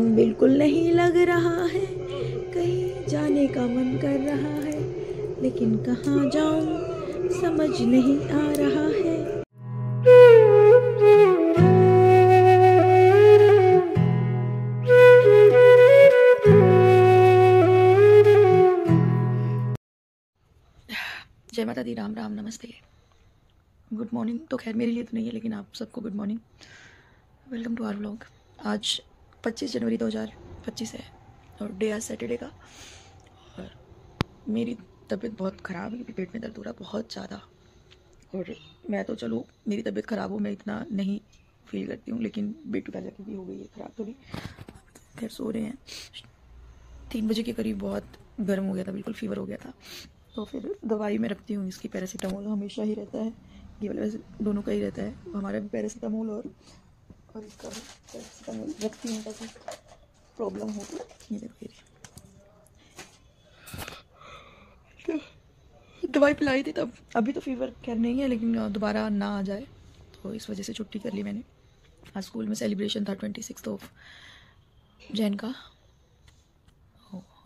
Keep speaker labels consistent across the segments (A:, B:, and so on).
A: बिल्कुल नहीं लग रहा है, कहीं जाने का मन कर रहा है, लेकिन कहाँ जाऊँ समझ नहीं आ रहा है। जय माता दी, राम राम, नमस्ते, गुड मॉर्निंग। तो खैर मेरे लिए तो नहीं है, लेकिन आप सबको good morning, welcome to our vlog. आज 25 जनवरी 2025 है और डे आज सैटरडे का। और मेरी तबीयत बहुत ख़राब है, पेट में दर्द हो रहा है बहुत ज़्यादा। और मैं तो चलो मेरी तबीयत ख़राब हो, मैं इतना नहीं फील करती हूँ, लेकिन बेटू का जाके भी हो गई है ख़राब थोड़ी। खैर सो रहे हैं। 3 बजे के करीब बहुत गर्म हो गया था, बिल्कुल फीवर हो गया था। तो फिर दवाई में रखती हूँ इसकी, पैरासीटामोल हमेशा ही रहता है, ये वाला वैसे दोनों का ही रहता है, हमारा भी पैरासीटामोल और इसका भी पैरासीटामोल रखती हूँ ताकि प्रॉब्लम हो। ये देखो, तो दवाई पिलाई थी तब। अभी तो फीवर खैर नहीं है, लेकिन दोबारा ना आ जाए तो इस वजह से छुट्टी कर ली मैंने। आज स्कूल में सेलिब्रेशन था 26 ऑफ जैन का,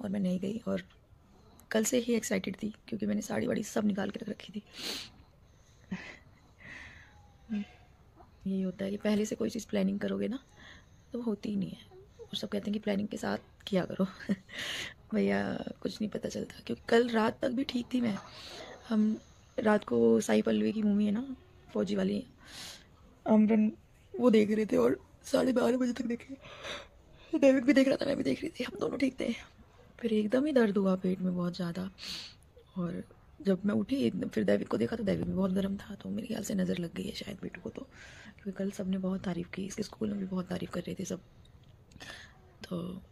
A: और मैं नहीं गई। और कल से ही एक्साइटेड थी क्योंकि मैंने साड़ी वाड़ी सब निकाल के रख रखी थी। यही होता है कि पहले से कोई चीज़ प्लानिंग करोगे ना तो होती ही नहीं है, और सब कहते हैं कि प्लानिंग के साथ किया करो। भैया कुछ नहीं पता चलता, क्योंकि कल रात तक भी ठीक थी मैं। हम रात को साई पल्लवी की मूवी है ना, फौजी वाली, आमरन, वो देख रहे थे और 12:30 बजे तक देखे। दैविक भी देख रहा था, मैं भी देख रही थी, हम दोनों ठीक थे। फिर एकदम ही दर्द हुआ पेट में बहुत ज़्यादा, और जब मैं उठी फिर दैविक को देखा तो दैविक भी बहुत गर्म था। तो मेरे ख्याल से नज़र लग गई है शायद बेटू को, तो क्योंकि कल सब ने बहुत तारीफ़ की, इसके स्कूल में भी बहुत तारीफ़ कर रहे थे सब, तो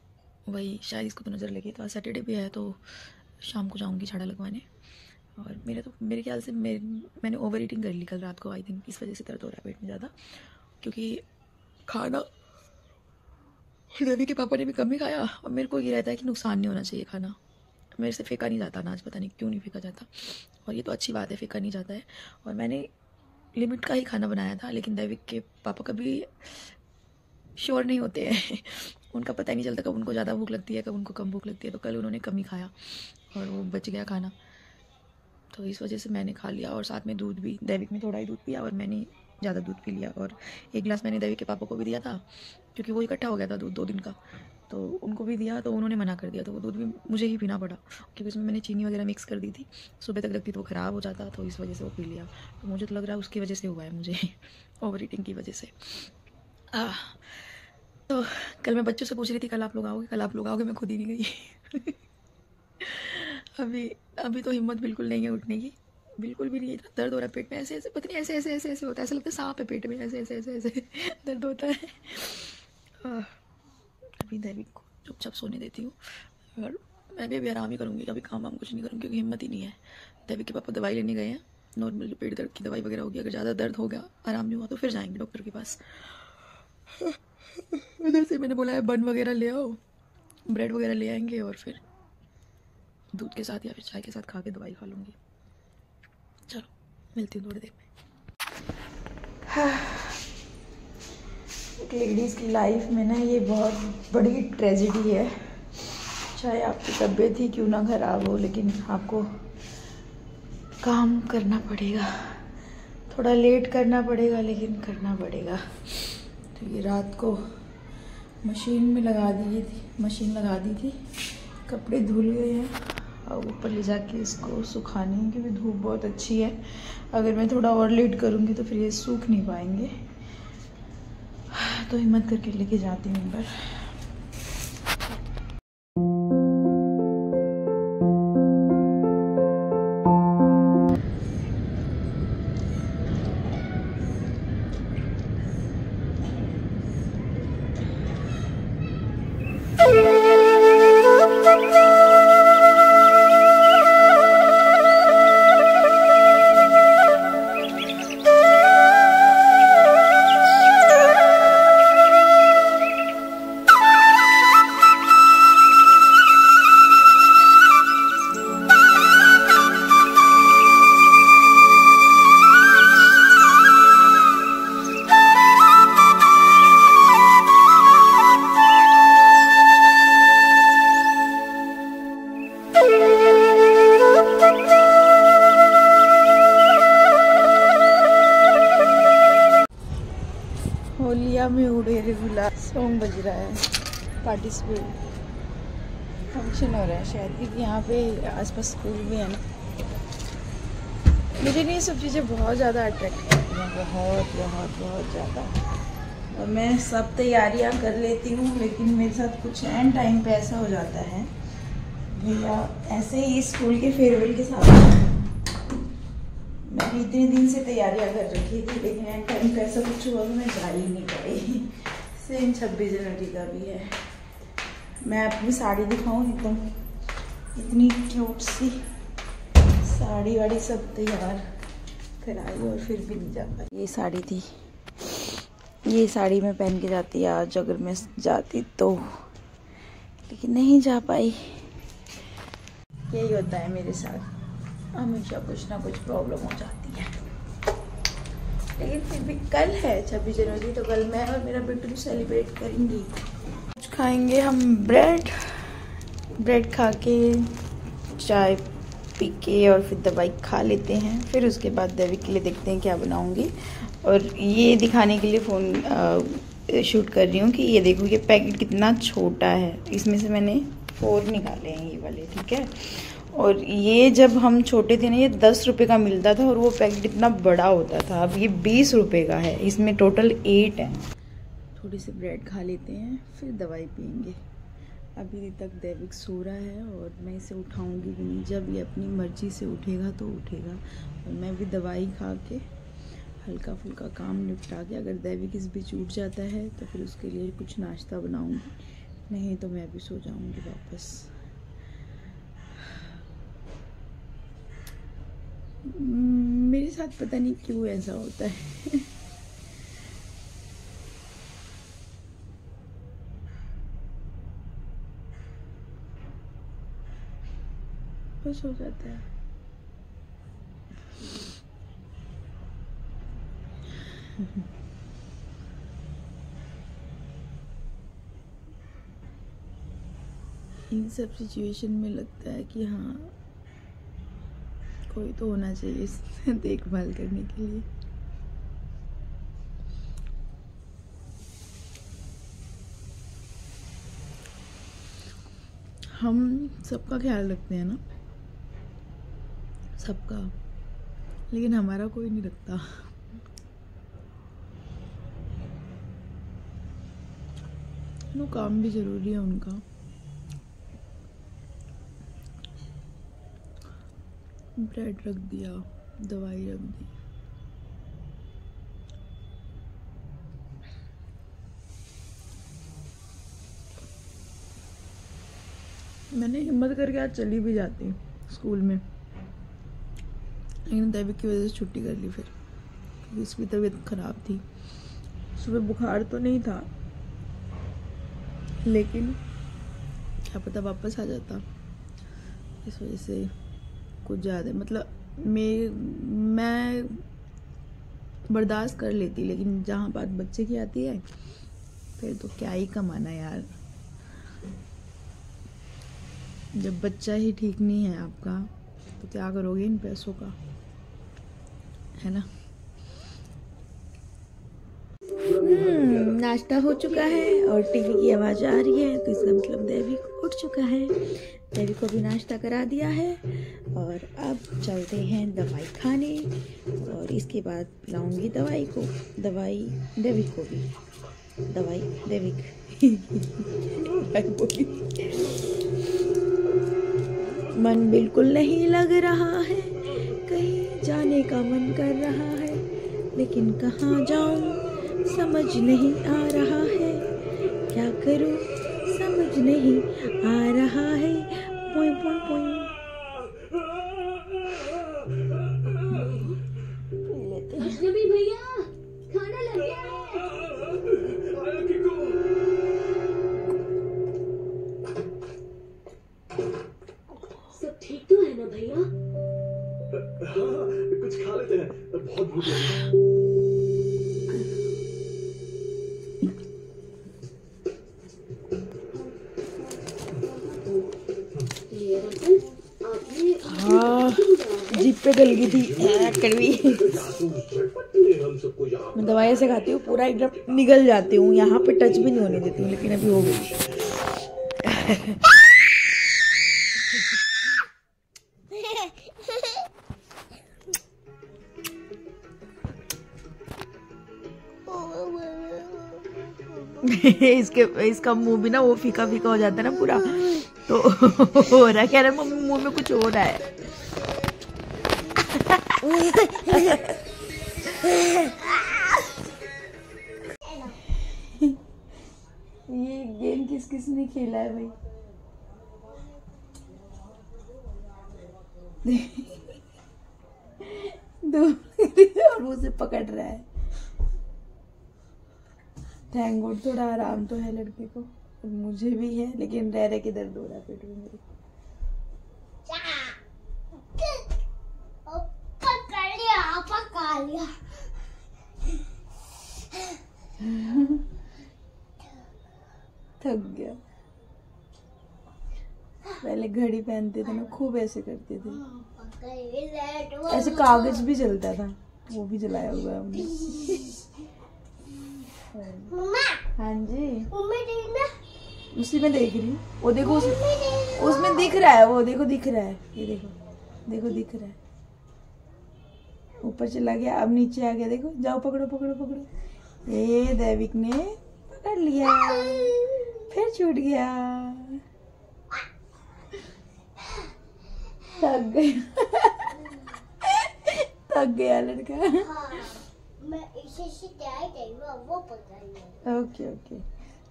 A: वही शायद इसको तो नज़र लगी। तो आज सैटरडे भी है, तो शाम को जाऊँगी झाड़ा लगवाने। और मेरे ख्याल से मैंने ओवर ईटिंग कर ली कल रात को, आई थिंक इस वजह से दर्द हो रहा है पेट में ज़्यादा, क्योंकि खाना रवि के पापा ने भी कम ही खाया। और मेरे को ये रहता है कि नुकसान नहीं होना चाहिए खाना, मेरे से फेंका नहीं जाता अनाज, पता नहीं क्यों नहीं फेंका जाता, और ये तो अच्छी बात है, फेंका नहीं जाता है। और मैंने लिमिट का ही खाना बनाया था, लेकिन दैविक के पापा कभी श्योर नहीं होते हैं। उनका पता ही नहीं चलता कब उनको ज़्यादा भूख लगती है, कब उनको कम भूख लगती है। तो कल उन्होंने कम ही खाया और वो बच गया खाना, तो इस वजह से मैंने खा लिया। और साथ में दूध भी, दैविक ने थोड़ा ही दूध पिया और मैंने ज़्यादा दूध पी लिया। और एक गिलास मैंने दैविक के पापा को भी दिया था, क्योंकि वो इकट्ठा हो गया था दूध 2 दिन का, तो उनको भी दिया, तो उन्होंने मना कर दिया, तो वो दूध भी मुझे ही पीना पड़ा, क्योंकि उसमें मैंने चीनी वगैरह मिक्स कर दी थी। सुबह तक रखती तो वो ख़राब हो जाता, तो इस वजह से वो पी लिया। तो मुझे तो लग रहा है उसकी वजह से हुआ है मुझे, ओवर ईटिंग की वजह से। तो कल मैं बच्चों से पूछ रही थी कल आप लोग आओगे, कल आप लोग आओगे, मैं खुद ही नहीं गई। अभी तो हिम्मत बिल्कुल नहीं है उठने की, बिल्कुल भी नहीं। इतना दर्द हो रहा है पेट में, ऐसे ऐसे पता नहीं, ऐसे ऐसे ऐसे ऐसे होता है, ऐसा लगता है सांप है पेट में, ऐसे ऐसे ऐसे ऐसे दर्द होता है। अभी दैविक को चुपचाप सोने देती हूँ, और मैं भी अभी आराम ही करूँगी, कभी काम वाम कुछ नहीं करूँगी, क्योंकि हिम्मत ही नहीं है। दैविक के पापा दवाई लेने गए हैं, नॉर्मल पेट दर्द की दवाई वगैरह होगी, अगर ज़्यादा दर्द हो गया, आराम नहीं हुआ, तो फिर जाएंगे डॉक्टर के पास। उधर से मैंने बोला है बन वगैरह ले आओ, ब्रेड वगैरह ले आएंगे, और फिर दूध के साथ या फिर चाय के साथ खा के दवाई खा लूँगी। चलो मिलती हूँ थोड़ी देर में। एक लेडीज़ की लाइफ में ना ये बहुत बड़ी ट्रेजेडी है। चाहे आपकी तबीयत ही क्यों ना ख़राब हो, लेकिन आपको काम करना पड़ेगा, थोड़ा लेट करना पड़ेगा, लेकिन करना पड़ेगा। तो ये रात को मशीन लगा दी थी, कपड़े धुल गए हैं, और ऊपर ले जाके इसको सुखाने हैं, क्योंकि धूप बहुत अच्छी है। अगर मैं थोड़ा और लेट करूँगी तो फिर ये सूख नहीं पाएंगे, तो हिम्मत करके लेके जाती हूँ ऊपर। सॉन्ग बज रहा है, पार्टिसिपेट फंक्शन हो रहा है शायद, क्योंकि यहाँ पे आसपास स्कूल भी है ना। मुझे ये सब चीज़ें बहुत ज़्यादा अट्रैक्ट करती हैं, बहुत बहुत बहुत ज़्यादा। और मैं सब तैयारियाँ कर लेती हूँ, लेकिन मेरे साथ कुछ एंड टाइम पे ऐसा हो जाता है भैया, ऐसे ही स्कूल के फेयरवेल के साथ मैंने इतने दिन से तैयारियां कर रखी थी, लेकिन एंड टाइम पे ऐसा कुछ हुआ तो मैं जा ही नहीं पाई। सेम 26 जनवरी का भी है। मैं अपनी साड़ी दिखाऊं, एकदम इतनी क्यूट सी साड़ी वाड़ी सब तैयार कराई और फिर भी नहीं जा पाई। ये साड़ी थी, ये साड़ी मैं पहन के जाती आज अगर मैं जाती तो, लेकिन नहीं जा पाई। यही होता है मेरे साथ, हमेशा कुछ ना कुछ प्रॉब्लम हो जाती है। लेकिन फिर भी कल है 26 जनवरी, तो कल मैं और मेरा बिट्टू सेलिब्रेट करेंगे। कुछ खाएंगे हम, ब्रेड खा के, चाय पी के, और फिर दवाई खा लेते हैं। फिर उसके बाद देवी के लिए देखते हैं क्या बनाऊंगी। और ये दिखाने के लिए फ़ोन शूट कर रही हूँ कि ये देखो, ये पैकेट कितना छोटा है। इसमें से मैंने 4 निकाले हैं ये वाले, ठीक है। और ये जब हम छोटे थे ना, ये 10 रुपये का मिलता था, और वो पैकेट इतना बड़ा होता था। अब ये 20 रुपये का है, इसमें टोटल 8 है। थोड़ी सी ब्रेड खा लेते हैं, फिर दवाई पियेंगे। अभी तक दैविक सो रहा है और मैं इसे उठाऊंगी भी नहीं। जब ये अपनी मर्जी से उठेगा तो उठेगा। और मैं भी दवाई खा के हल्का फुल्का काम निपटा के, अगर दैविक इस बीच उठ जाता है तो फिर उसके लिए कुछ नाश्ता बनाऊंगी, नहीं तो मैं भी सो जाऊंगी वापस। मेरे साथ पता नहीं क्यों ऐसा होता है। बस हो जाता है। इन सब सिचुएशन में लगता है कि हाँ, कोई तो होना चाहिए इससे देखभाल करने के लिए। हम सबका ख्याल रखते हैं ना, सबका, लेकिन हमारा कोई नहीं रखता। वो काम भी जरूरी है उनका। ब्रेड रख दिया, दवाई रख दी। मैंने हिम्मत करके आज चली भी जाती स्कूल में, लेकिन दैविक की वजह से छुट्टी कर ली फिर, क्योंकि इसकी तबीयत खराब थी। सुबह बुखार तो नहीं था, लेकिन क्या पता वापस आ जाता। इस वजह से कुछ ज़्यादा, मतलब मैं बर्दाश्त कर लेती, लेकिन जहाँ बात बच्चे की आती है फिर तो क्या ही कमाना यार। जब बच्चा ही ठीक नहीं है आपका, तो क्या करोगे इन पैसों का, है ना। नाश्ता हो चुका है और टीवी की आवाज़ आ रही है, तो इसका मतलब दैविक उठ चुका है। दैविक को भी नाश्ता करा दिया है और अब चलते हैं दवाई खाने, और इसके बाद लाऊंगी दवाई को, दवाई दैविक को भी, दवाई दैविक मन बिल्कुल नहीं लग रहा है, कहीं जाने का मन कर रहा है, लेकिन कहाँ जाऊँ समझ नहीं आ रहा है, क्या करूँ समझ नहीं आ रहा है। पोई पोई पोई
B: अजनबी भैया, खाना लग गया है। सब ठीक तो है ना भैया?
C: हाँ, कुछ खा लेते हैं, बहुत भूख लगी है।
B: ये रतन, आपने
A: जीप पे गल गई थी कड़वी।
C: हम सबको यहाँ
A: मैं दवाई ऐसे खाती हूँ पूरा एकदम निगल जाती हूँ, यहाँ पे टच भी नहीं होने देती हूँ, लेकिन अभी हो गई। इसका मुंह भी ना वो फीका फीका हो जाता है ना पूरा, तो हो रहा है, कह रहा है मम्मी मुंह में कुछ हो रहा है। ये गेम किस किस ने खेला है भाई? दो और वो से पकड़ रहा है। थैंक गॉड थोड़ा आराम तो है लड़के को, मुझे भी है, लेकिन रह रह के दर्द हो रहा है पेट में मेरे। थक गया। पहले घड़ी पहनते थे ना, खूब ऐसे करते थे, ऐसे कागज भी जलता था, वो भी जलाया हुआ है हमने। हाँ जी, उसी में देख रही हूँ, वो देखो उसमें दिख रहा है, वो देखो दिख रहा है, ये देखो देखो दिख रहा है। ऊपर चला गया, अब नीचे आ गया, देखो जाओ पकड़ो पकड़ो पकड़ो। ये दैविक ने पकड़ लिया, फिर छूट गया। थक गया थक गया लड़का। ओके ओके,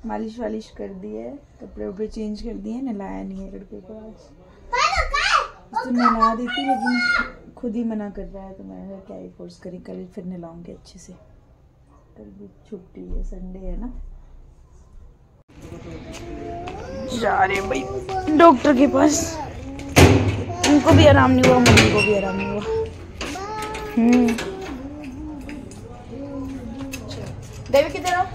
A: मालिश वालिश कर दी है, कपड़े वपड़े चेंज कर दिए, नहलाया नहीं है लड़के को आज। तो नहला देती, लेकिन खुद ही मना कर रहा है, तो मैं क्या ही फोर्स करी, कल फिर नहलाऊंगी अच्छे से। कल भी छुट्टी है, संडे है ना। जा रहे भाई डॉक्टर के पास, उनको भी आराम नहीं हुआ, मम्मी को भी आराम नहीं हुआ। देवी किधर आओ।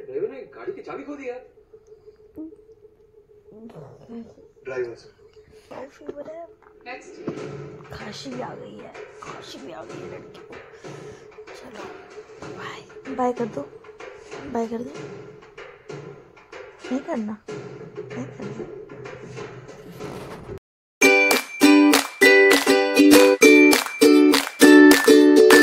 C: ड्राइवर ने गाड़ी की चाबी खो दी यार। ड्राइवर
A: खांसी भी आ गई है, खांसी भी आ गई है लड़की को। चलो बाय बाय कर दो, बाय कर दो। नहीं करना, नहीं करना।